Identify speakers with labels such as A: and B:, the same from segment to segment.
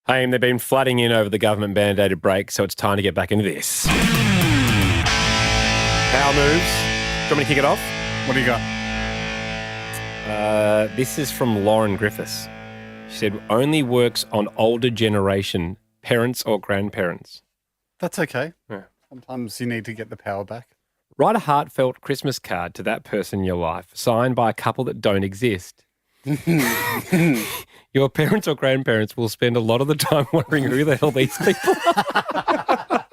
A: Hey, they've been flooding in over the government-mandated break, so it's time to get back into this. Power moves. Do you want me to kick it off?
B: What do you got?
A: This is from Lauren Griffiths. She said, only works on older generation, parents or grandparents.
B: That's okay.
A: Yeah.
B: Sometimes you need to get the power back.
A: Write a heartfelt Christmas card to that person in your life, signed by a couple that don't exist. Your parents or grandparents will spend a lot of the time wondering who the hell these people are.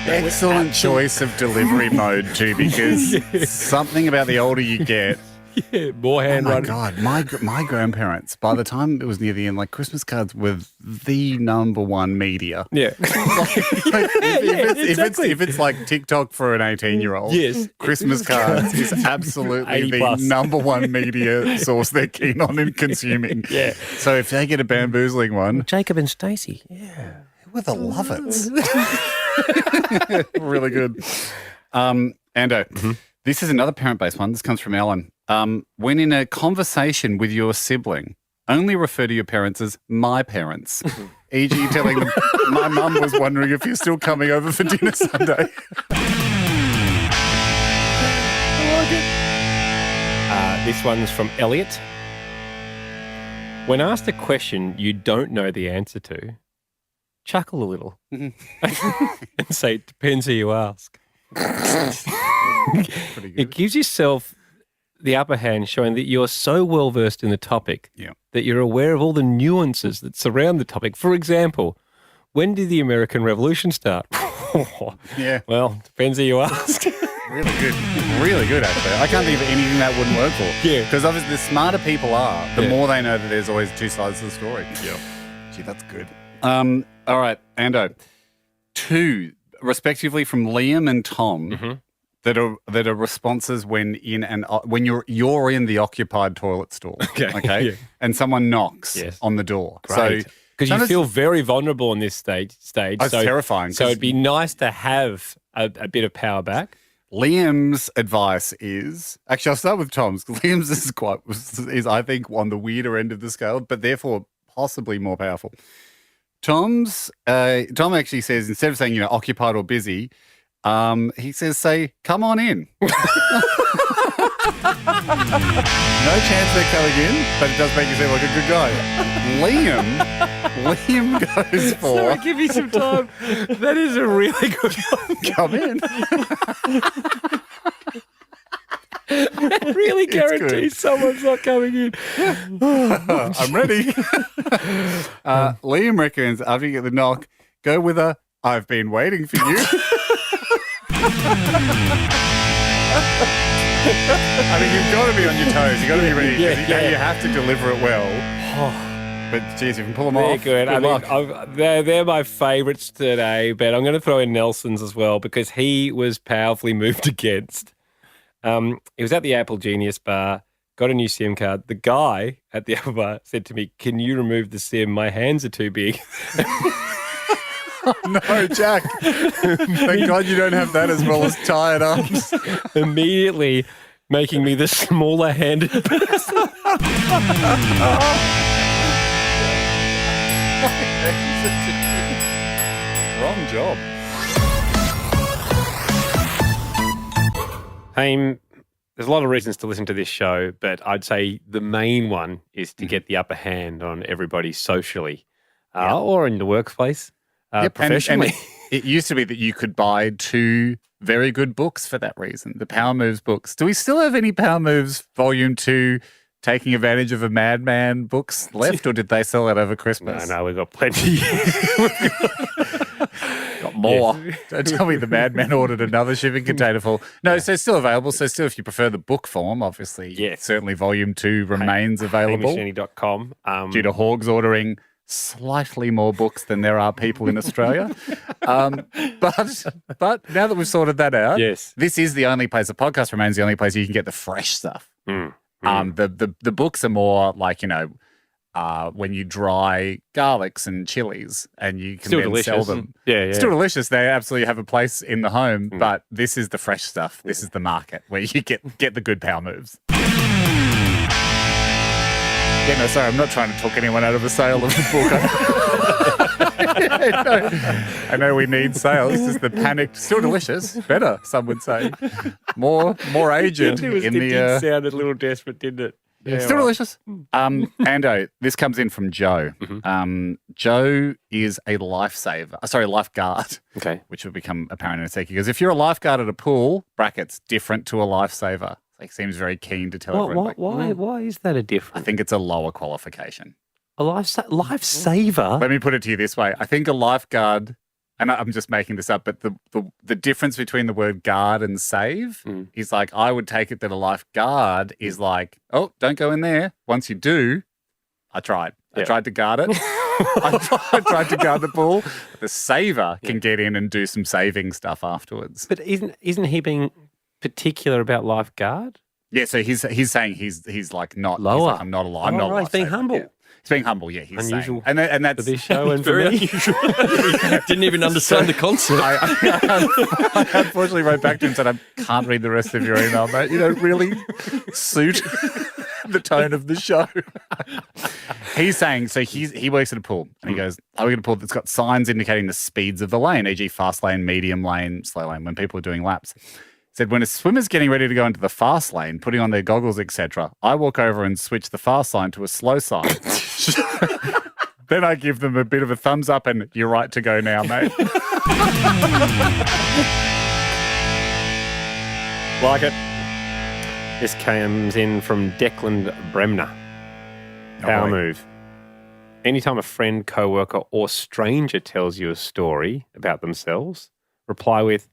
B: Excellent choice of delivery mode too, because something about the older you get.
A: Yeah, more handwriting.
B: Oh my God, my grandparents, by the time it was near the end, like Christmas cards were the number one media.
A: Yeah.
B: If it's like TikTok for an 18-year-old,
A: yes,
B: Christmas cards is absolutely the number one media source they're keen on in consuming.
A: Yeah.
B: So if they get a bamboozling one,
A: Jacob and Stacey. Yeah.
B: who are the Lovitts? Really good. Ando, this is another parent-based one. This comes from Ellen. When in a conversation with your sibling, only refer to your parents as my parents. E.g. telling them, my mum was wondering if you're still coming over for dinner Sunday. I like it.
A: This one's from Elliot. When asked a question you don't know the answer to, chuckle a little and say, it depends who you ask.
B: Pretty good.
A: It gives yourself the upper hand, showing that you're so well versed in the topic that you're aware of all the nuances that surround the topic. For example, when did the American Revolution start?
B: Yeah.
A: Well, depends who you ask.
B: Really good. Really good, actually. I can't think of anything that wouldn't work for.
A: Yeah.
B: Because obviously the smarter people are, the more they know that there's always two sides to the story.
A: Yeah.
B: Gee, that's good. All right, Ando. 2, respectively, from Liam and Tom, that are responses when you're in the occupied toilet stall. Okay.
A: Yeah.
B: And someone knocks on the door.
A: Great.
B: So
A: because you feel very vulnerable in this stage.
B: It's terrifying.
A: So it'd be nice to have a bit of power back.
B: Liam's advice is actually I'll start with Tom's. Liam's is I think on the weirder end of the scale, but therefore possibly more powerful. Tom actually says, instead of saying occupied or busy, he says, say, come on in. No chance they're coming in, but it does make you seem like a good guy. Liam goes for...
A: Sorry, give me some time. That is a really good one.
B: Come in.
A: That really guarantees someone's not coming in.
B: I'm ready. Liam reckons after you get the knock, go with a, I've been waiting for you. I mean, you've got to be on your toes. You've got to be ready. You have to deliver it well. But, geez, you can pull them off.
A: Good.
B: Good luck.
A: They're my favourites today, but I'm going to throw in Nelson's as well because he was powerfully moved against. He was at the Apple Genius bar, got a new SIM card. The guy at the Apple bar said to me, can you remove the SIM? My hands are too big.
B: No, Jack. Thank God you don't have that as well as tired arms.
A: Immediately making me the smaller-handed person.
B: Wrong job.
A: There's a lot of reasons to listen to this show, but I'd say the main one is to get the upper hand on everybody socially or in the workplace. Professionally.
B: And it used to be that you could buy 2 very good books for that reason, the Power Moves books. Do we still have any Power Moves Volume 2 taking advantage of a madman books left, or did they sell it over Christmas?
A: No, we've got plenty.
B: Got more. Yes. Don't tell me the madman ordered another shipping container full. No, so it's still available. So still, if you prefer the book form, obviously, certainly Volume 2 remains available.
A: Hamish&AndyCompilations.
B: Due to Hogs ordering slightly more books than there are people in Australia. But now that we've sorted that out, this is the only place, the podcast remains the only place you can get the fresh stuff. The books are more like, when you dry garlics and chilies and you can then sell them. Still delicious. They absolutely have a place in the home, but this is the fresh stuff. This is the market where you get the good power moves. Yeah, no, sorry, I'm not trying to talk anyone out of a sale of the book. I know we need sales. This is the panicked, still delicious, better, some would say. More aged
A: It did sound a little desperate, didn't it?
B: Yeah, still delicious. Ando, this comes in from Joe. Joe is a lifeguard. Okay. Which will become apparent in a second. Because if you're a lifeguard at a pool, brackets, different to a lifesaver. He seems very keen to tell everyone.
A: Why is that a difference?
B: I think it's a lower qualification.
A: A lifesaver?
B: Let me put it to you this way. I think a lifeguard, and I'm just making this up, but the difference between the word guard and save is like, I would take it that a lifeguard is like, oh, don't go in there. Once you do, I tried. I tried to guard it. I tried to guard the pool. The saver can get in and do some saving stuff afterwards.
A: But isn't he being particular about lifeguard?
B: Yeah, so he's saying he's like not
A: lower.
B: He's like, I'm not a I'm not.
A: He's being humble.
B: Yeah. He's being humble. Yeah, he's
A: unusual.
B: Saying. And that's
A: for this show and for me.
C: Unusual. Didn't even understand the concept.
B: I unfortunately wrote back to him and said, I can't read the rest of your email, mate. You don't really suit the tone of the show. He's saying, so he works at a pool and he goes, I work at a pool that's got signs indicating the speeds of the lane, e.g. fast lane, medium lane, slow lane, when people are doing laps. Said, when a swimmer's getting ready to go into the fast lane, putting on their goggles, etc., I walk over and switch the fast line to a slow sign. Then I give them a bit of a thumbs up and you're right to go now, mate.
A: Like it. This comes in from Declan Bremner. Power move. Anytime a friend, co-worker or stranger tells you a story about themselves, reply with,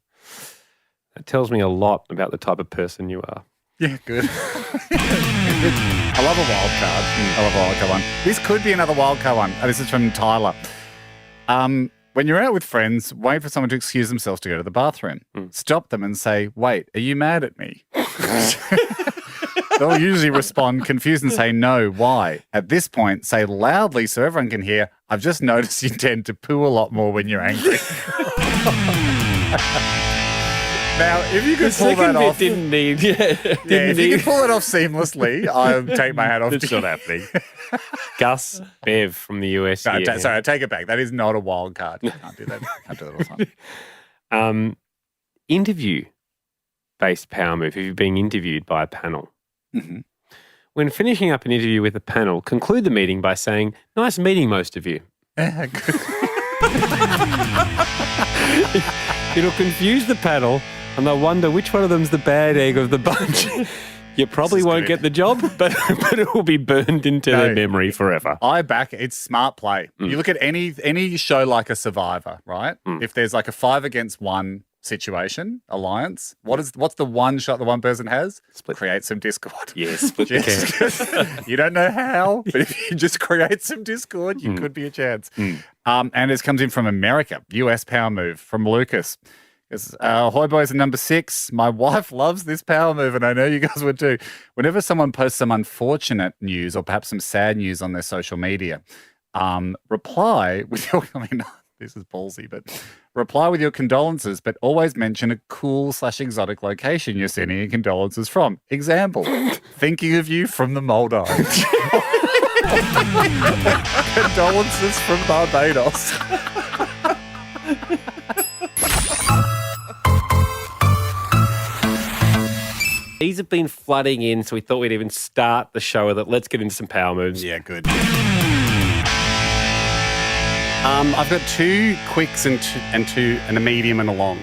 A: that tells me a lot about the type of person you are.
B: Yeah, good. I love a wild card. I love a wild card one. This could be another wild card one. This is from Tyler. When you're out with friends, wait for someone to excuse themselves to go to the bathroom. Stop them and say, wait, are you mad at me? They'll usually respond confused and say, no, why? At this point, say loudly so everyone can hear, I've just noticed you tend to poo a lot more when you're angry. Now, if you could pull that off,
A: didn't need. If
B: you could pull it off seamlessly, I'll take my hat off.
A: It's not happening. Gus Bev from the US.
B: Sorry, I take it back. That is not a wild card. You can't do that. Can't do that all the
A: time. Interview-based power move. If you're being interviewed by a panel, when finishing up an interview with a panel, conclude the meeting by saying, "Nice meeting most of you."
B: Yeah, good.
A: It'll confuse the panel. And they'll wonder which one of them's the bad egg of the bunch. You probably won't get the job, but it will be burned into their memory forever.
B: I back it. It's smart play. You look at any show like a Survivor, right? If there's like a 5 against 1 situation, alliance, what's the one shot the one person has? Create some discord.
A: Yes, split the camp.
B: You don't know how, but if you just create some discord, you could be a chance. And this comes in from America, US power move from Lucas. Ahoy boys at number 6. My wife loves this power move, and I know you guys would too. Whenever someone posts some unfortunate news or perhaps some sad news on their social media, reply with your, this is ballsy, but reply with your condolences, but always mention a cool/exotic location you're sending your condolences from. Example, thinking of you from the Maldives. Condolences from Barbados.
A: These have been flooding in, so we thought we'd even start the show with it. Let's get into some power moves.
B: Yeah, good. I've got 2 quicks and a medium and a long.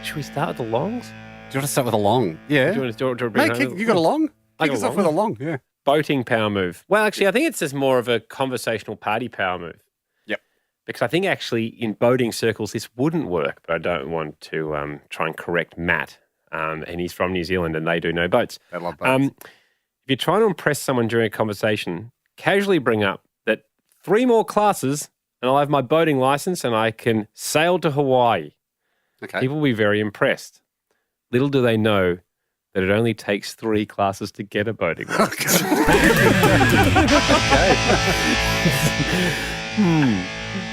A: Should we start with the longs?
B: Do you want to start with a long? Yeah.
A: Do you want to
B: Mate, you got a long? Kick us off with a long, yeah.
A: Boating power move. Well, actually, I think it's just more of a conversational party power move.
B: Yep.
A: Because I think actually in boating circles this wouldn't work, but I don't want to try and correct Matt. And he's from New Zealand and they do no boats.
B: They love boats.
A: If you're trying to impress someone during a conversation, casually bring up that 3 more classes and I'll have my boating license and I can sail to Hawaii.
B: Okay.
A: People will be very impressed. Little do they know that it only takes 3 classes to get a boating license.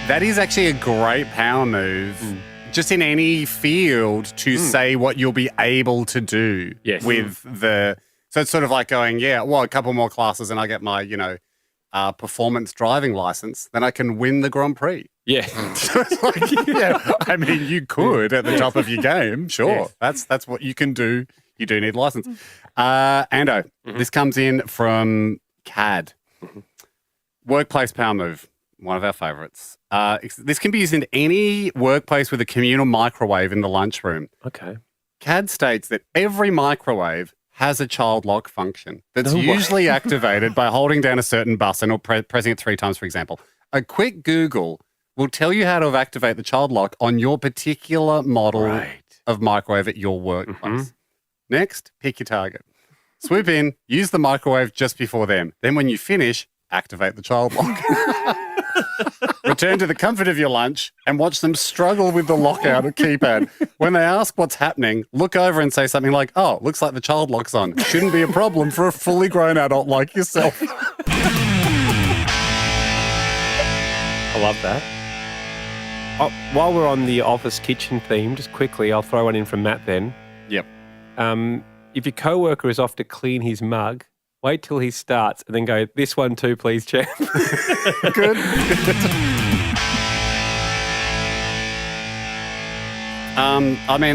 B: That is actually a great power move. Just in any field to say what you'll be able to do with the So it's sort of like going, a couple more classes and I get my, performance driving license, then I can win the Grand Prix.
A: Yeah.
B: So it's like, I mean, you could at the top of your game, sure. Yes. That's what you can do. You do need a license. Ando, this comes in from CAD. Workplace power move, one of our favourites. This can be used in any workplace with a communal microwave in the lunchroom.
A: Okay.
B: CAD states that every microwave has a child lock function that's usually activated by holding down a certain button or pressing it 3 times, for example. A quick Google will tell you how to activate the child lock on your particular model of microwave at your workplace. Next, pick your target. Swoop in, use the microwave just before them. Then when you finish, activate the child lock. Return to the comfort of your lunch and watch them struggle with the lockout keypad. When they ask what's happening, look over and say something like, "Oh, looks like the child lock's on. Shouldn't be a problem for a fully grown adult like yourself."
A: I love that. While we're on the office kitchen theme, just quickly, I'll throw one in from Matt then.
B: Yep.
A: If your coworker is off to clean his mug, wait till he starts and then go, "This one too, please, champ."
B: Good.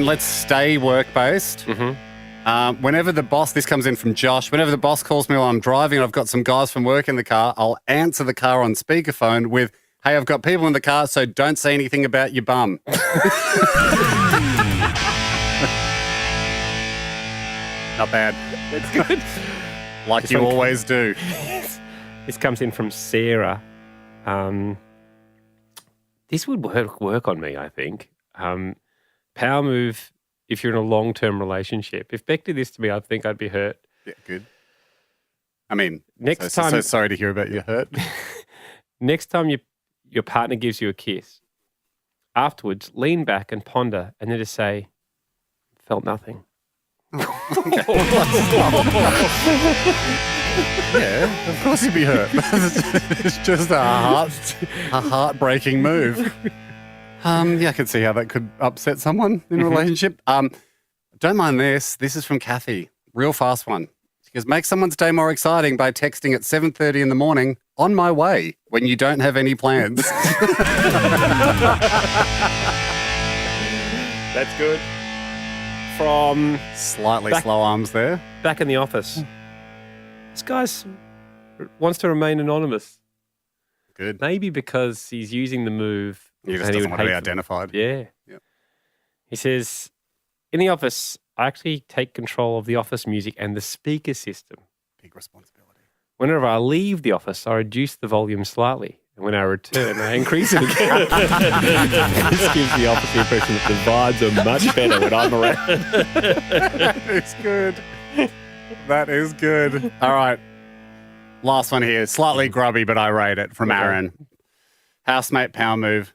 B: Let's stay work-based. Whenever the boss, this comes in from Josh, whenever the boss calls me while I'm driving and I've got some guys from work in the car, I'll answer the car on speakerphone with, "Hey, I've got people in the car, so don't say anything about your bum." Not bad.
A: That's good.
B: Like this you always do.
A: This comes in from Sarah. This would work on me, I think. Power move if you're in a long-term relationship. If Beck did this to me, I think I'd be hurt.
B: Yeah, good. I mean,
A: next time,
B: so sorry to hear about your hurt.
A: Next time your partner gives you a kiss, afterwards, lean back and ponder and then just say, "Felt nothing."
B: Yeah, of course you'd be hurt. It's just a heartbreaking move. I can see how that could upset someone in a relationship. Don't mind this. This is from Kathy. Real fast one. She goes, "Make someone's day more exciting by texting at 7:30 in the morning, 'On my way,' when you don't have any plans."
A: That's good. From
B: slightly slow arms there.
A: Back in the office. This guy wants to remain anonymous.
B: Good.
A: Maybe because he's using the move.
B: He just doesn't want to be identified.
A: Yeah. Yep. He says, "In the office, I actually take control of the office music and the speaker system.
B: Big responsibility.
A: Whenever I leave the office, I reduce the volume slightly. And when I return, I increase it again." This gives the opposite impression that the vibes are much better when I'm around.
B: It's good. That is good. All right. Last one here. Slightly grubby, but I rate it from Aaron. Housemate power move.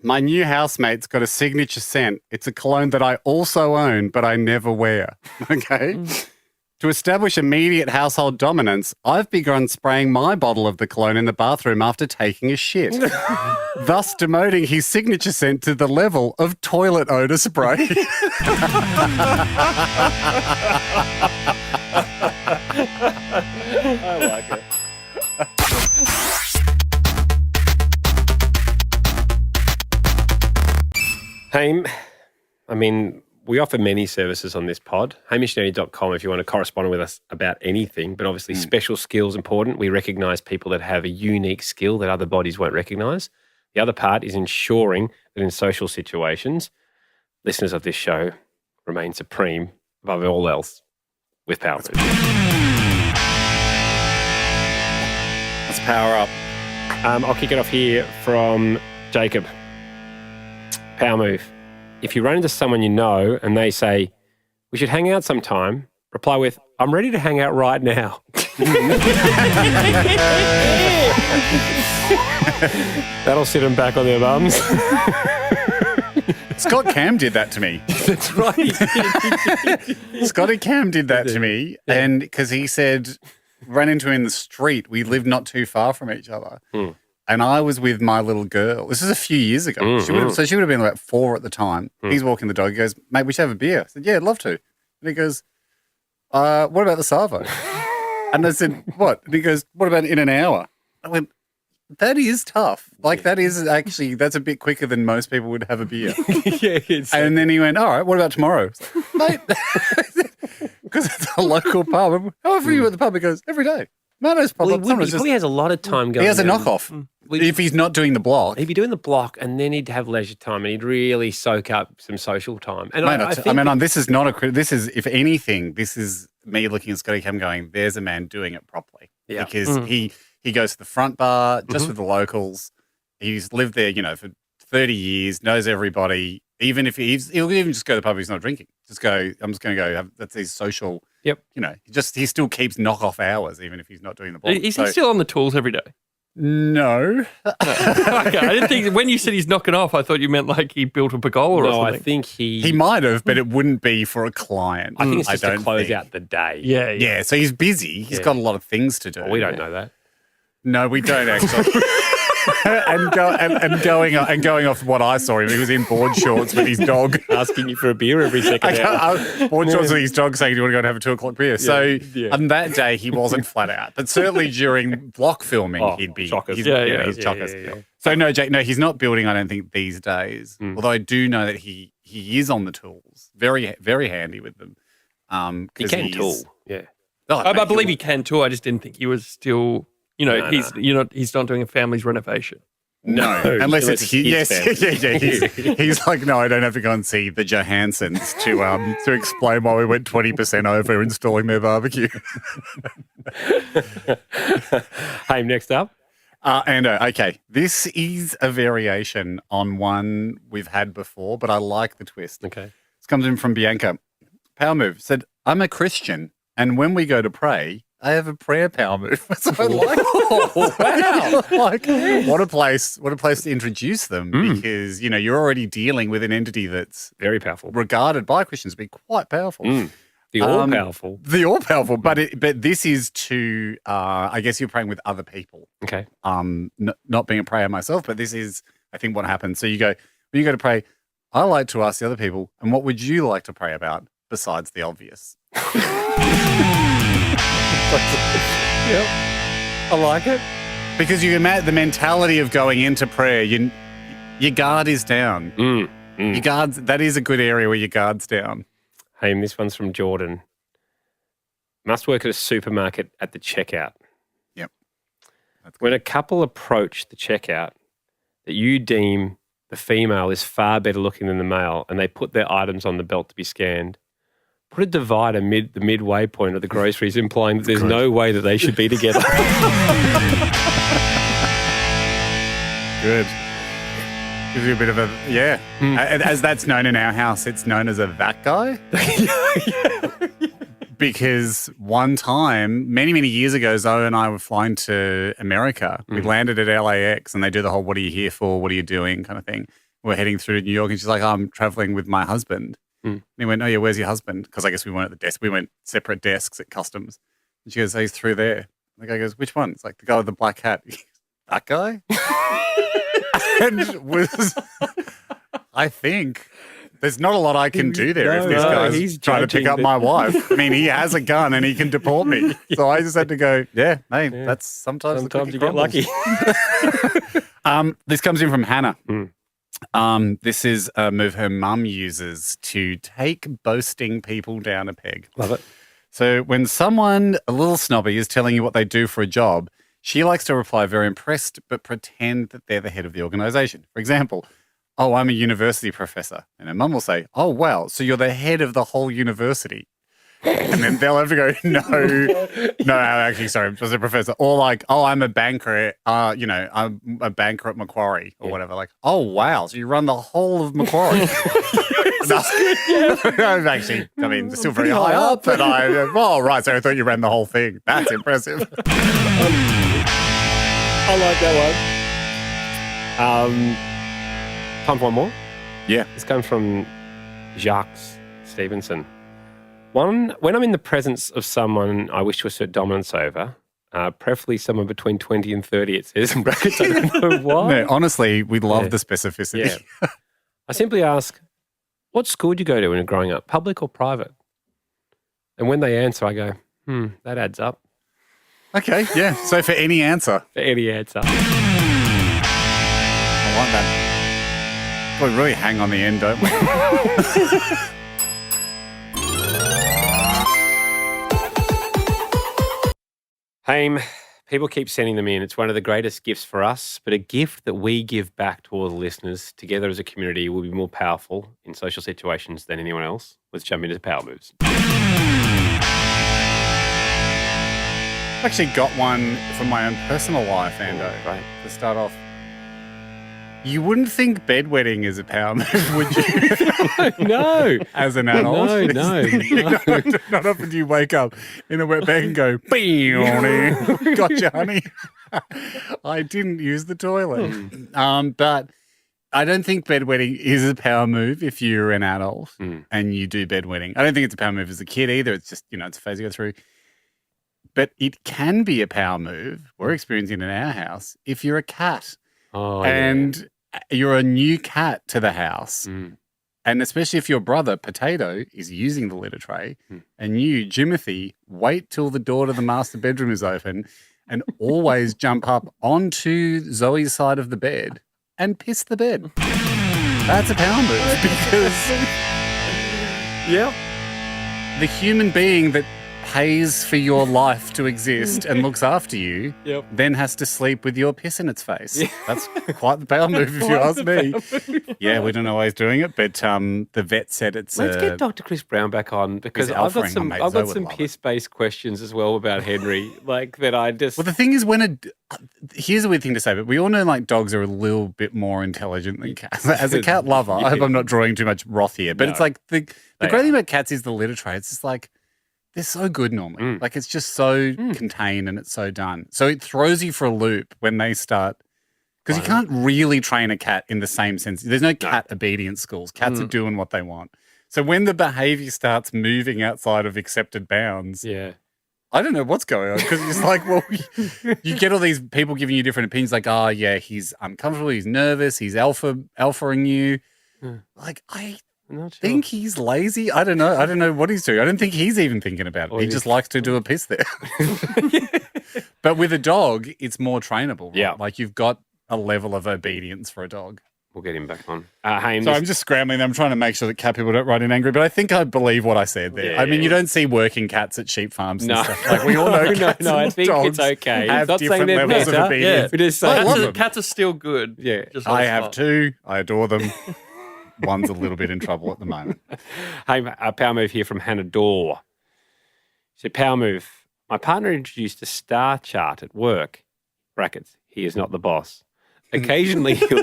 B: "My new housemate's got a signature scent. It's a cologne that I also own, but I never wear." Okay. "To establish immediate household dominance, I've begun spraying my bottle of the cologne in the bathroom after taking a shit, thus demoting his signature scent to the level of toilet odor spray."
A: I like it. Haim, we offer many services on this pod. Hamish&AndyCompilations if you want to correspond with us about anything, but obviously special skills important. We recognise people that have a unique skill that other bodies won't recognise. The other part is ensuring that in social situations, listeners of this show remain supreme above all else with power moves.
B: Let's power up.
A: I'll kick it off here from Jacob. Power move. If you run into someone you know and they say, "We should hang out sometime," reply with, "I'm ready to hang out right now." That'll sit them back on their bums.
B: Scott Cam did that to me.
A: That's right.
B: Scotty Cam did that to me, and because he said, ran into him in the street. We lived not too far from each other. And I was with my little girl. This is a few years ago. She would have been about 4 at the time. He's walking the dog. He goes, "Mate, we should have a beer." I said, "Yeah, I'd love to." And he goes, what about the Savo? And I said, what? And he goes, what about in an hour? I went, that is tough. Like, that is actually, that's a bit quicker than most people would have a beer.
A: Yeah,
B: and then he went, all right, what about tomorrow? Mate, because it's a local pub. How often are you at the pub? He goes, every day. He
A: probably has a lot of time going.
B: He has a knockoff. If he's not doing the block.
A: He'd be doing the block and then he'd have leisure time and he'd really soak up some social time. And
B: this is not this is, if anything, this is me looking at Scotty Cam going, there's a man doing it properly. Yeah. Because he goes to the front bar just with the locals. He's lived there, for 30 years, knows everybody. Even if he'll even just go to the pub if he's not drinking. Just go, I'm just going to go that's his social.
A: Yep.
B: He still keeps knockoff hours even if he's not doing the block.
C: Is he still on the tools every day?
B: No.
C: Okay, I didn't think when you said he's knocking off, I thought you meant like he built a pergola or something.
A: No, I think
B: he might have, but it wouldn't be for a client.
A: I think it's just to close out the day.
B: Yeah. So he's busy. He's got a lot of things to do.
A: Well, we don't know that.
B: No, we don't actually. and going off what I saw him, he was in board shorts with his dog,
A: asking you for a beer every second hour.
B: Board shorts with his dog, saying, "Do you want to go and have a 2:00 beer?" So on that day, he wasn't flat out, but certainly during block filming, he'd be
A: chockers.
B: He's chockers. So no, Jake, no, he's not building. I don't think these days. Although I do know that he is on the tools, very very handy with them.
A: He can tool,
C: I believe he can tool. I just didn't think he was still. He's not doing a family's renovation.
B: No, unless it's his family. He's like, no, I don't have to go and see the Johansons to explain why we went 20% over installing their barbecue.
A: Hey, next up.
B: Okay, this is a variation on one we've had before, but I like the twist.
A: Okay.
B: This comes in from Bianca. Power move said, I'm a Christian, and when we go to pray, I have a prayer power move. So I like, wow. What a place to introduce them because, you're already dealing with an entity that's
A: very powerful,
B: regarded by Christians to be quite powerful.
A: The all-powerful.
B: But this is to, I guess you're praying with other people.
A: Okay.
B: Not being a prayer myself, but this is, I think, what happens. So when you go to pray, I like to ask the other people, and what would you like to pray about besides the obvious?
A: Yep. I like it.
B: Because you can imagine the mentality of going into prayer, your guard is down. Your guards, that is a good area where your guard's down.
A: Hey, this one's from Jordan. Must work at a supermarket at the checkout.
B: Yep.
A: When a couple approach the checkout that you deem the female is far better looking than the male and they put their items on the belt to be scanned, put a divider the midway point of the groceries, implying that there's no way that they should be together.
B: Good. Gives you a bit of a, As that's known in our house, it's known as a that guy. Because one time, many, many years ago, Zoe and I were flying to America. We landed at LAX and they do the whole, what are you here for? What are you doing? Kind of thing. We're heading through to New York and she's like, I'm traveling with my husband. And he went, oh, yeah, where's your husband? Because I guess we weren't at the desk. We went separate desks at customs. And she goes, oh, he's through there. And the guy goes, which one? It's like the guy with the black hat. That guy? And I think there's not a lot I can do there if this guy's trying to pick up my wife. I mean, he has a gun and he can deport me. So I just had to go, that's sometimes
A: you get lucky.
B: This comes in from Hannah. This is a move her mum uses to take boasting people down a peg.
A: Love it.
B: So when someone a little snobby is telling you what they do for a job, she likes to reply very impressed but pretend that they're the head of the organization. For example, oh, I'm a university professor. And her mum will say, oh, wow, so you're the head of the whole university. And then they'll have to go, no, actually, sorry, I'm just a professor. Or like, oh, I'm a banker, I'm a banker at Macquarie or whatever. Like, oh, wow, so you run the whole of Macquarie. Actually, I mean, still very high up, but right, so I thought you ran the whole thing. That's impressive.
A: I like that one. Time for one more?
B: Yeah.
A: This comes from Jacques Stevenson. When I'm in the presence of someone I wish to assert dominance over, preferably someone between 20 and 30, it says in brackets, I don't know why.
B: No, honestly, we love the specificity.
A: Yeah. I simply ask, what school did you go to when you were growing up, public or private? And when they answer, I go, that adds up.
B: Okay, yeah. So for any answer.
A: For any answer.
B: I like that. We really hang on the end, don't we?
A: Haim, people keep sending them in. It's one of the greatest gifts for us, but a gift that we give back to all the listeners together as a community will be more powerful in social situations than anyone else. Let's jump into Power Moves.
B: I've actually got one from my own personal life, Ando.
A: Right.
B: To start off. You wouldn't think bedwetting is a power move, would you?
A: No.
B: As an adult.
A: No.
B: Not often do you wake up in a wet bag and go, gotcha, honey. I didn't use the toilet. But I don't think bedwetting is a power move if you're an adult and you do bedwetting. I don't think it's a power move as a kid either. It's just, it's a phase you go through. But it can be a power move. We're experiencing it in our house if you're a cat.
A: Oh,
B: and you're a new cat to the house. And especially if your brother, Potato, is using the litter tray and you, Jimothy, wait till the door to the master bedroom is open and always jump up onto Zoe's side of the bed and piss the bed. That's a power move because the human being that pays for your life to exist and looks after you, then has to sleep with your piss in its face. That's quite the power move if you ask me. Yeah, we don't know why he's doing it, but the vet said it's...
A: Let's get Dr. Chris Brown back on because I've got some piss-based questions as well about Henry, that I just...
B: Well, the thing is here's a weird thing to say, but we all know dogs are a little bit more intelligent than cats. As a cat lover, I hope I'm not drawing too much wrath here, but it's the great thing about cats is the litter tray. It's just they're so good normally. It's just so contained and it's so done. So it throws you for a loop when they start, because you can't really train a cat in the same sense. There's no cat obedience schools. Cats are doing what they want. So when the behavior starts moving outside of accepted bounds, I don't know what's going on because it's you get all these people giving you different opinions he's uncomfortable, he's nervous, he's alphaing you.
A: I'm not sure.
B: Think he's lazy. I don't know what he's doing. I don't think he's even thinking about it. He just likes to do a piss there. But with a dog, it's more trainable. Right?
A: Yeah.
B: You've got a level of obedience for a dog.
A: We'll get him back on.
B: I'm just scrambling. I'm trying to make sure that cat people don't write in angry, but I think I believe what I said there. I mean, you don't see working cats at sheep farms and stuff. We all know cats
A: I think it's okay.
B: have
A: not
B: different
A: saying
B: levels of obedience.
A: We're just saying
C: Cats are still good.
A: Yeah.
B: I have two. I adore them. One's a little bit in trouble at the moment.
A: Hey, a power move here from Hannah Dorr. She said, power move. My partner introduced a star chart at work. Brackets. He is not the boss. Occasionally he'll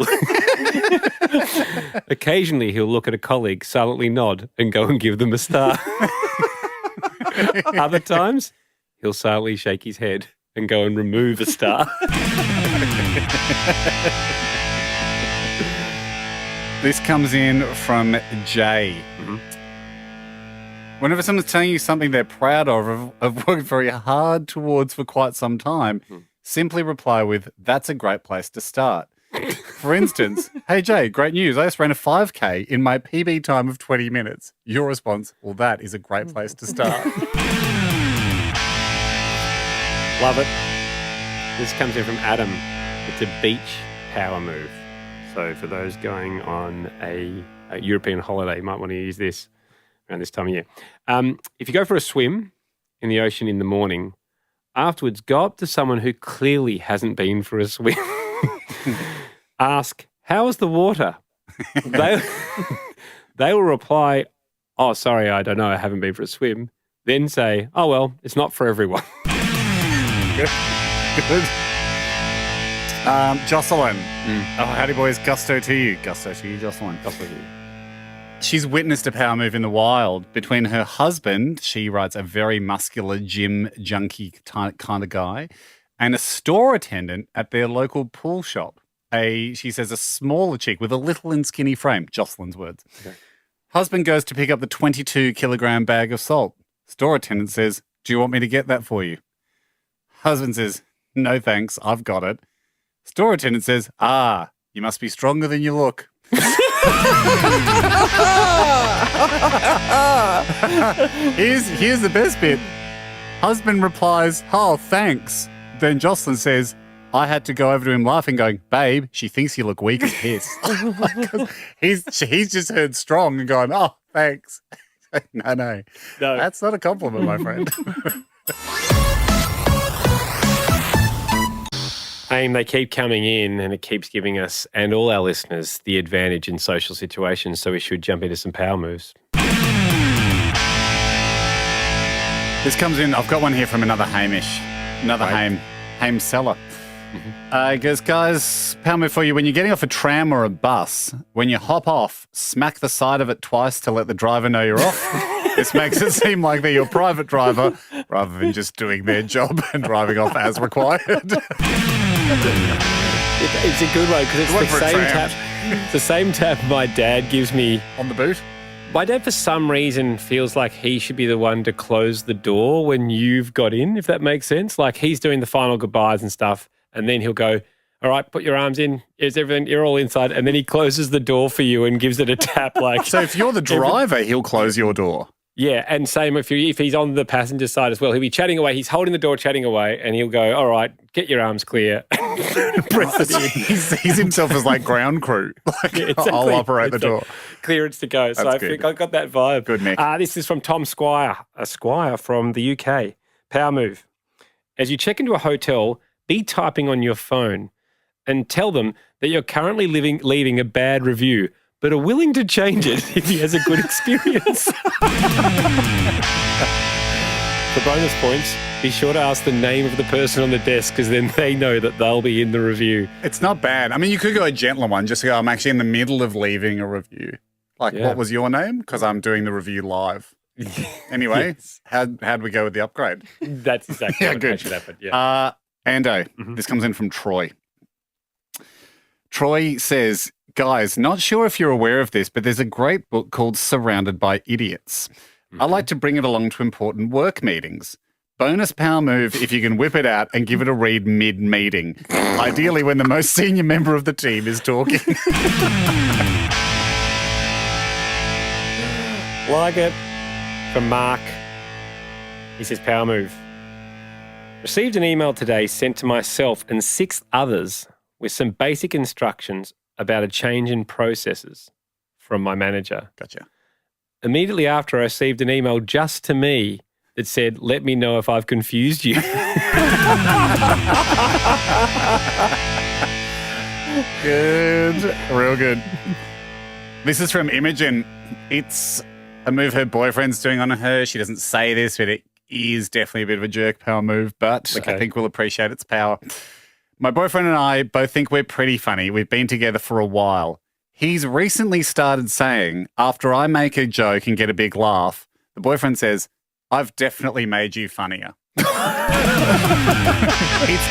A: look at a colleague, silently nod, and go and give them a star. Other times, he'll silently shake his head and go and remove a star.
B: This comes in from Jay. Whenever someone's telling you something they're proud of worked very hard towards for quite some time, simply reply with, that's a great place to start. For instance, hey Jay, great news. I just ran a 5K in my PB time of 20 minutes. Your response, well, that is a great place to start.
A: Love it. This comes in from Adam. It's a beach power move. So for those going on a European holiday, you might want to use this around this time of year. If you go for a swim in the ocean in the morning, afterwards go up to someone who clearly hasn't been for a swim. Ask, how is the water? They will reply, oh, sorry, I don't know, I haven't been for a swim. Then say, oh, well, it's not for everyone.
B: Good. Jocelyn. Oh, howdy, boys. Gusto to you. Gusto to you, Jocelyn.
A: Gusto to you.
B: She's witnessed a power move in the wild between her husband, she writes, a very muscular gym junkie kind of guy, and a store attendant at their local pool shop. She says, a smaller chick with a little and skinny frame, Jocelyn's words. Okay. Husband goes to pick up the 22-kilogram bag of salt. Store attendant says, do you want me to get that for you? Husband says, no thanks, I've got it. Store attendant says, you must be stronger than you look. Here's the best bit. Husband replies, "Oh, thanks." Then Jocelyn says, "I had to go over to him laughing, going, babe, she thinks you look weak as piss." he's just heard strong and gone, "Oh, thanks." No. That's not a compliment, my friend.
A: Aim, they keep coming in and it keeps giving us and all our listeners the advantage in social situations, so we should jump into some power moves.
B: This comes in, I've got one here from another Hamish, Haim seller. It goes, guys, power move for you. When you're getting off a tram or a bus, when you hop off, smack the side of it twice to let the driver know you're off. This makes it seem like they're your private driver rather than just doing their job and driving off as required.
A: It's a good one because it's the same tap. It's the same tap my dad gives me
B: on the boot.
A: My dad, for some reason, feels like he should be the one to close the door when you've got in, if that makes sense. Like he's doing the final goodbyes and stuff, and then he'll go, "All right, put your arms in. Is everything? You're all inside." And then he closes the door for you and gives it a tap. Like,
B: so if you're the driver, he'll close your door.
A: Yeah, and same if he's on the passenger side as well. He'll be chatting away. He's holding the door, chatting away, and he'll go, "All right, get your arms clear."
B: He sees himself as like ground crew. Like, yeah, exactly. I'll operate the door.
A: Clearance to go. So I think I got that vibe.
B: Good, Nick.
A: This is from Tom Squire, a Squire from the UK. Power move. As you check into a hotel, be typing on your phone and tell them that you're currently leaving a bad review, but are willing to change it if he has a good experience. For bonus points, be sure to ask the name of the person on the desk because then they know that they'll be in the review.
B: It's not bad. I mean, you could go a gentler one. Just go, I'm actually in the middle of leaving a review. Like, What was your name? Because I'm doing the review live. Anyway, yes. How'd we go with the upgrade?
A: That's exactly what should happen.
B: Yeah. Ando, This comes in from Troy. Troy says, guys, not sure if you're aware of this, but there's a great book called Surrounded by Idiots. I like to bring it along to important work meetings. Bonus power move if you can whip it out and give it a read mid-meeting. Ideally when the most senior member of the team is talking.
A: Like it. From Mark. He says, power move. Received an email today sent to myself and 6 others with some basic instructions about a change in processes from my manager.
B: Gotcha.
A: Immediately after, I received an email just to me that said, let me know if I've confused you.
B: Good. Real good. This is from Imogen. It's a move her boyfriend's doing on her. She doesn't say this, but it is definitely a bit of a jerk power move, but I think we'll appreciate its power. My boyfriend and I both think we're pretty funny. We've been together for a while. He's recently started saying, after I make a joke and get a big laugh, the boyfriend says, I've definitely made you funnier. It's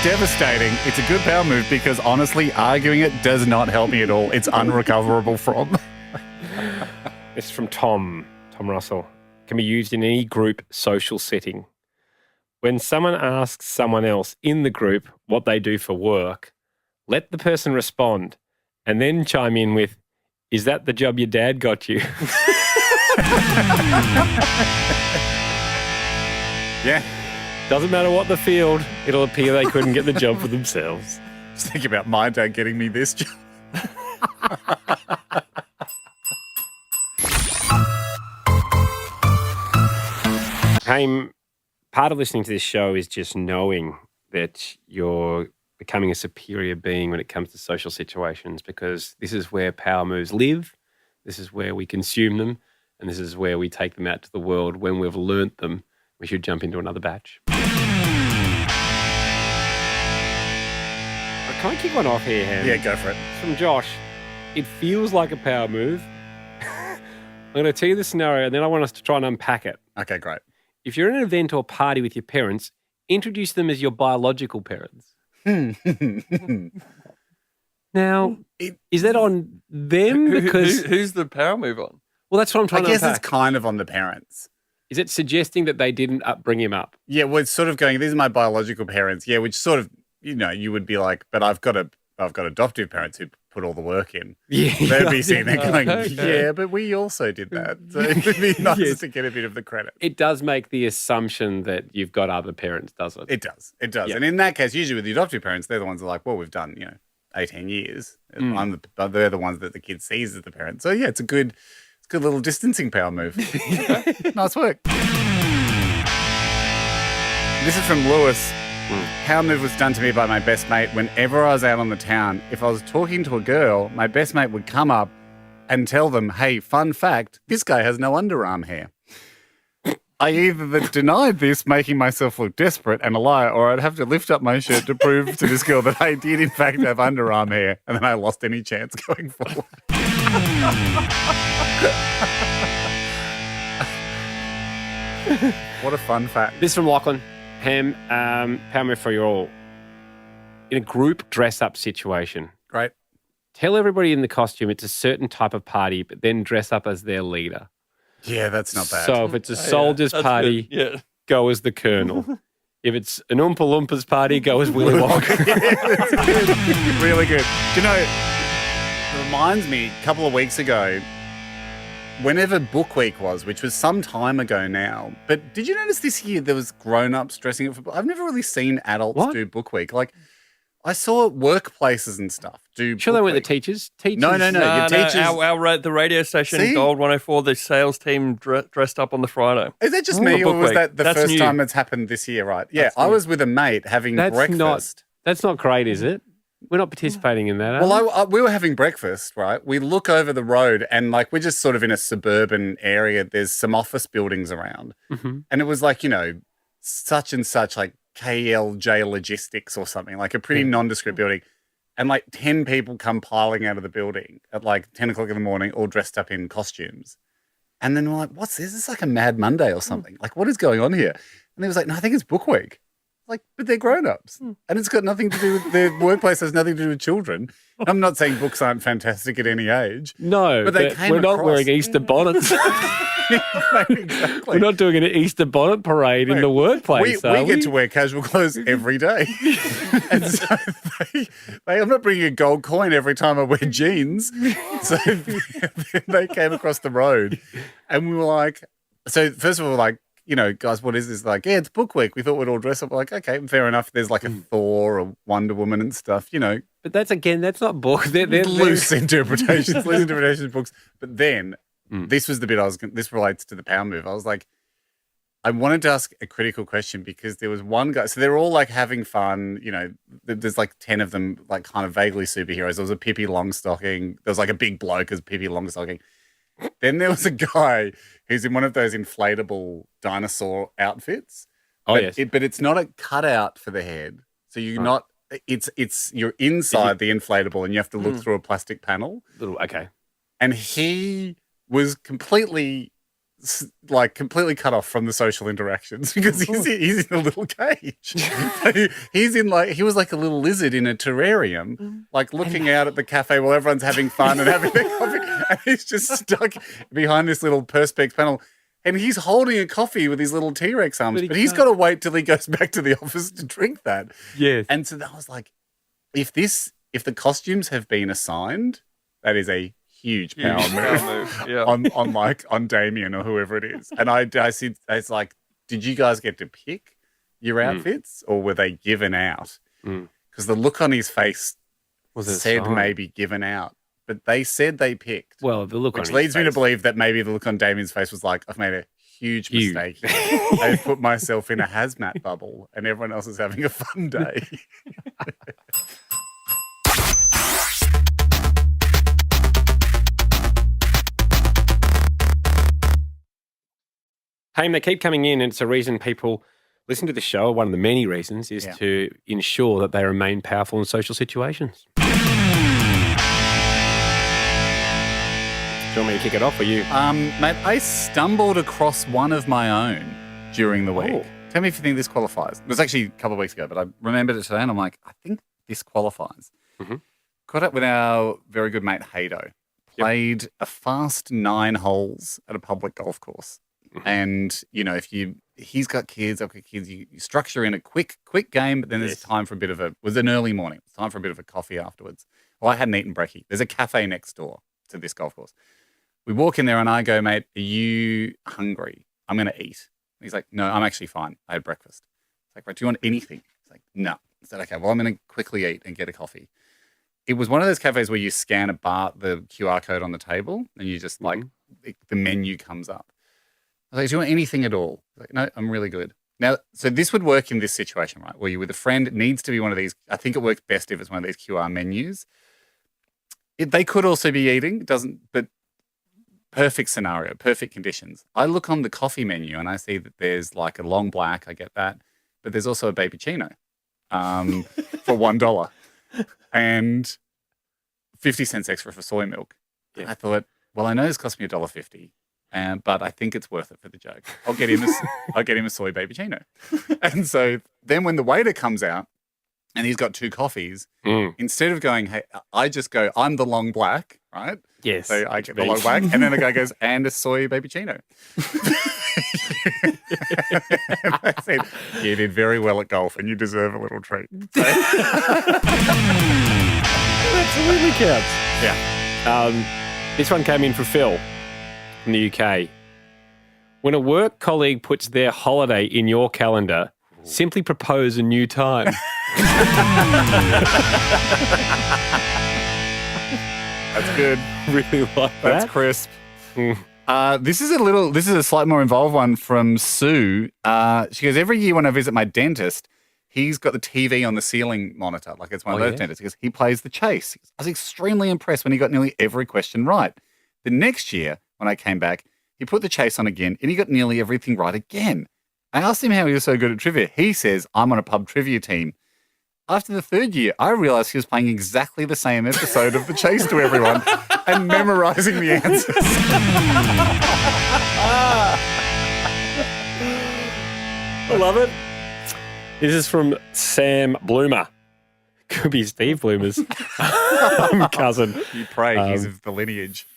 B: devastating. It's a good power move because honestly, arguing it does not help me at all. It's unrecoverable from.
A: This is from Tom Russell. Can be used in any group social setting. When someone asks someone else in the group what they do for work, let the person respond and then chime in with, is that the job your dad got you?
B: Yeah.
A: Doesn't matter what the field, it'll appear they couldn't get the job for themselves.
B: Just think about my dad getting me this job.
A: Hey, part of listening to this show is just knowing that you're becoming a superior being when it comes to social situations, because this is where power moves live, this is where we consume them, and this is where we take them out to the world. When we've learnt them, we should jump into another batch. Can I kick one off here, Ham?
B: Yeah, go for it.
A: From Josh. It feels like a power move. I'm going to tell you the scenario, and then I want us to try and unpack it.
B: Okay, great.
A: If you're in an event or party with your parents, introduce them as your biological parents. Now, is that on them? Because
C: who's the power move on?
A: Well, that's what I'm trying to unpack.
B: I guess it's kind of on the parents.
A: Is it suggesting that they didn't bring him up?
B: Yeah, well, it's sort of going, these are my biological parents. Yeah, which sort of, you know, you would be like, but I've got adoptive parents who put all the work in.
A: Yeah.
B: They'd be sitting there going,
C: Okay.
B: yeah, but we also did that. So it would be nice to get a bit of the credit.
A: It does make the assumption that you've got other parents, does it?
B: It does. It does.
A: Yeah.
B: And in that case, usually with the adoptive parents, they're the ones that are like, well, we've done, 18 years. They're the ones that the kid sees as the parent. So, yeah, it's a good little distancing power move. Nice work. This is from Lewis. Power move was done to me by my best mate whenever I was out on the town. If I was talking to a girl, my best mate would come up and tell them, hey, fun fact, this guy has no underarm hair. I either denied this, making myself look desperate and a liar, or I'd have to lift up my shirt to prove to this girl that I did, in fact, have underarm hair, and then I lost any chance going forward. What a fun fact.
A: This from Lachlan. Ham, power move for you all. In a group dress-up situation,
B: Great.
A: tell everybody in the costume it's a certain type of party, but then dress up as their leader.
B: Yeah, that's not bad.
A: So if it's a soldiers
C: That's
A: party,
C: good. Yeah.
A: go as the colonel. If it's an Oompa Loompas party, go as Willy Wonka.
B: Really good. Do you know, it reminds me, a couple of weeks ago, whenever Book Week was, which was some time ago now, but did you notice this year there was grown-ups dressing up for... I've never really seen adults do Book Week. Like, I saw workplaces and stuff do
A: Sure,
B: Book
A: they weren't the
B: Week.
A: teachers? Teachers?
B: No. Your teachers...
C: The radio station,
B: See?
C: Gold 104, the sales team dressed up on the Friday.
B: Is that just me,
C: Book
B: or was
C: Week.
B: that the
C: That's
B: first
C: new.
B: time it's happened this year, right? Yeah,
C: That's
B: I
C: new.
B: was with a mate having breakfast.
A: That's not great, is it? We're not participating in that, are we?
B: Well, we were having breakfast, right? We look over the road and, like, we're just sort of in a suburban area. There's some office buildings around.
A: Mm-hmm.
B: And it was like, such and such, like KLJ Logistics or something, like a pretty nondescript building. And, like, 10 people come piling out of the building at, like, 10 o'clock in the morning, all dressed up in costumes. And then we're like, what's this? Is this like a Mad Monday or something? Like, what is going on here? And they was like, no, I think it's Book Week. Like, but they're grown-ups. And it's got nothing to do with their workplace, has nothing to do with children. I'm not saying books aren't fantastic at any age.
A: No,
B: but they
A: but
B: came
A: we're not
B: across-
A: wearing Easter bonnets.
B: Exactly.
A: We're not doing an Easter bonnet parade in the workplace,
B: we get to wear casual clothes every day. And so I'm not bringing a gold coin every time I wear jeans. So they came across the road and we were like, so first of all, like, guys, what is this? Like, yeah, it's Book Week. We thought we'd all dress up. We're like, okay, fair enough. There's like a Thor or Wonder Woman and stuff,
A: But that's not book. They're
B: loose interpretations of books. But then this was the bit this relates to the power move. I was like, I wanted to ask a critical question because there was one guy. So they're all like having fun. There's like 10 of them, like kind of vaguely superheroes. There was a Pippi Longstocking. There was like a big bloke as Pippi Longstocking. Then there was a guy who's in one of those inflatable dinosaur outfits.
A: Oh,
B: but
A: yes.
B: But it's not a cutout for the head. So you're not, you're inside the inflatable and you have to look through a plastic panel.
A: Okay.
B: And he was completely cut off from the social interactions because he's in a little cage. He was like a little lizard in a terrarium, like looking out at the cafe while everyone's having fun and having their coffee. And he's just stuck behind this little perspex panel. And he's holding a coffee with his little T-Rex arms, but he's got to wait till he goes back to the office to drink that.
A: Yes.
B: And so I was like, if the costumes have been assigned, that is a huge power move.
C: Yeah.
B: on Damien or whoever it is. And I said, it's like, did you guys get to pick your outfits or were they given out? Because the look on his face said maybe given out, but they said they picked.
A: Well, the look on his
B: which leads me to
A: face.
B: believe that maybe the look on Damien's face was like, I've made a huge mistake. I've put myself in a hazmat bubble and everyone else is having a fun day.
A: Hey, they keep coming in, and it's a reason people listen to the show. One of the many reasons is to ensure that they remain powerful in social situations. Do you want me to kick it off, or you?
B: Mate, I stumbled across one of my own during the week.
A: Oh.
B: Tell me if you think this qualifies. It was actually a couple of weeks ago, but I remembered it today, and I'm like, I think this qualifies.
A: Mm-hmm.
B: Caught up with our very good mate, Haydo. Played a fast 9 holes at a public golf course. And, he's got kids, I've got kids, you structure in a quick game, but then there's time for a bit of was an early morning. It's time for a bit of a coffee afterwards. Well, I hadn't eaten brekkie. There's a cafe next door to this golf course. We walk in there and I go, mate, are you hungry? I'm going to eat. And he's like, no, I'm actually fine. I had breakfast. It's like, right, do you want anything? He's like, no. I said, okay, well, I'm going to quickly eat and get a coffee. It was one of those cafes where you scan the QR code on the table and you just like, the menu comes up. I was like, do you want anything at all? He's like, no, I'm really good. Now, so this would work in this situation, right? Where you're with a friend, it needs to be one of these. I think it works best if it's one of these QR menus. They could also be eating, but perfect scenario, perfect conditions. I look on the coffee menu and I see that there's like a long black, I get that, but there's also a baby chino for $1 and 50 cents extra for soy milk. Yeah. I thought, well, I know this cost me $1.50. But I think it's worth it for the joke. I'll get him a soy baby chino. And so then when the waiter comes out and he's got 2 coffees, instead of going, hey, I just go, I'm the long black, right?
A: Yes.
B: So I get the long black. And then the guy goes, and a soy baby chino. And I said, you did very well at golf and you deserve a little treat. So.
A: Absolutely counts.
B: Yeah.
A: This one came in for Phil from the UK. When a work colleague puts their holiday in your calendar, simply propose a new time.
B: That's good.
A: Really like that.
B: That's crisp. This is a slightly more involved one from Sue. She goes, every year when I visit my dentist, he's got the TV on the ceiling monitor, like it's one of those dentists, because he plays the chase. I was extremely impressed when he got nearly every question right. The next year, when I came back, he put the chase on again and he got nearly everything right again. I asked him how he was so good at trivia. He says, I'm on a pub trivia team. After the 3rd year, I realized he was playing exactly the same episode of the chase to everyone and memorizing the answers.
A: I love it. This is from Sam Bloomer. Could be Steve Bloomer's cousin.
B: You pray he's of the lineage.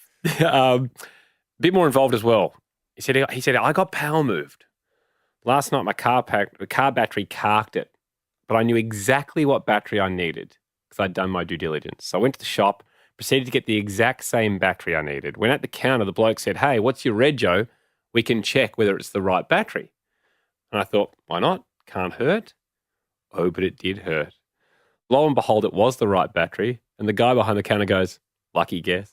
A: Bit more involved as well. He said, I got power moved. Last night, my car battery carked it, but I knew exactly what battery I needed because I'd done my due diligence. So I went to the shop, proceeded to get the exact same battery I needed. When at the counter, the bloke said, hey, what's your rego? We can check whether it's the right battery. And I thought, why not? Can't hurt. Oh, but it did hurt. Lo and behold, it was the right battery. And the guy behind the counter goes, lucky guess.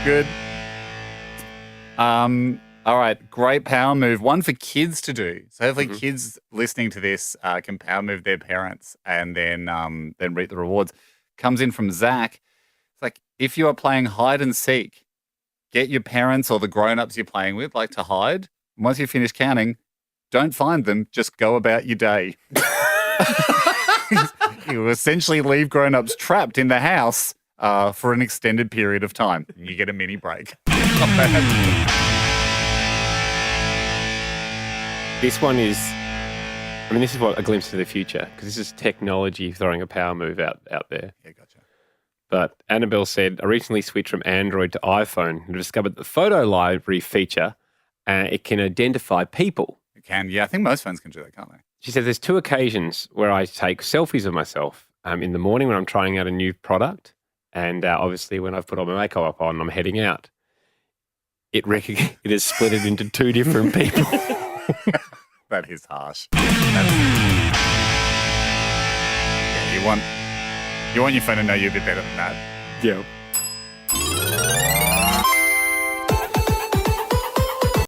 B: Good. All right, great power move. One for kids to do. So hopefully kids listening to this can power move their parents and then reap the rewards. Comes in from Zach. It's like, if you are playing hide and seek, get your parents or the grown-ups you're playing with, like, to hide. And once you finish counting, don't find them. Just go about your day. You essentially leave grown-ups trapped in the house for an extended period of time. You get a mini break. Not bad.
A: This one is, this is what a glimpse into the future, because this is technology throwing a power move out there.
B: Yeah, gotcha.
A: But Annabelle said, I recently switched from Android to iPhone and discovered the photo library feature, it can identify people.
B: It can, yeah. I think most phones can do that, can't they?
A: She said there's 2 occasions where I take selfies of myself. In the morning when I'm trying out a new product, and obviously when I've put all my makeup on and I'm heading out. It has split it into 2 different people.
B: That is harsh. Yeah, you want your phone to know you a bit better than that.
A: Yeah.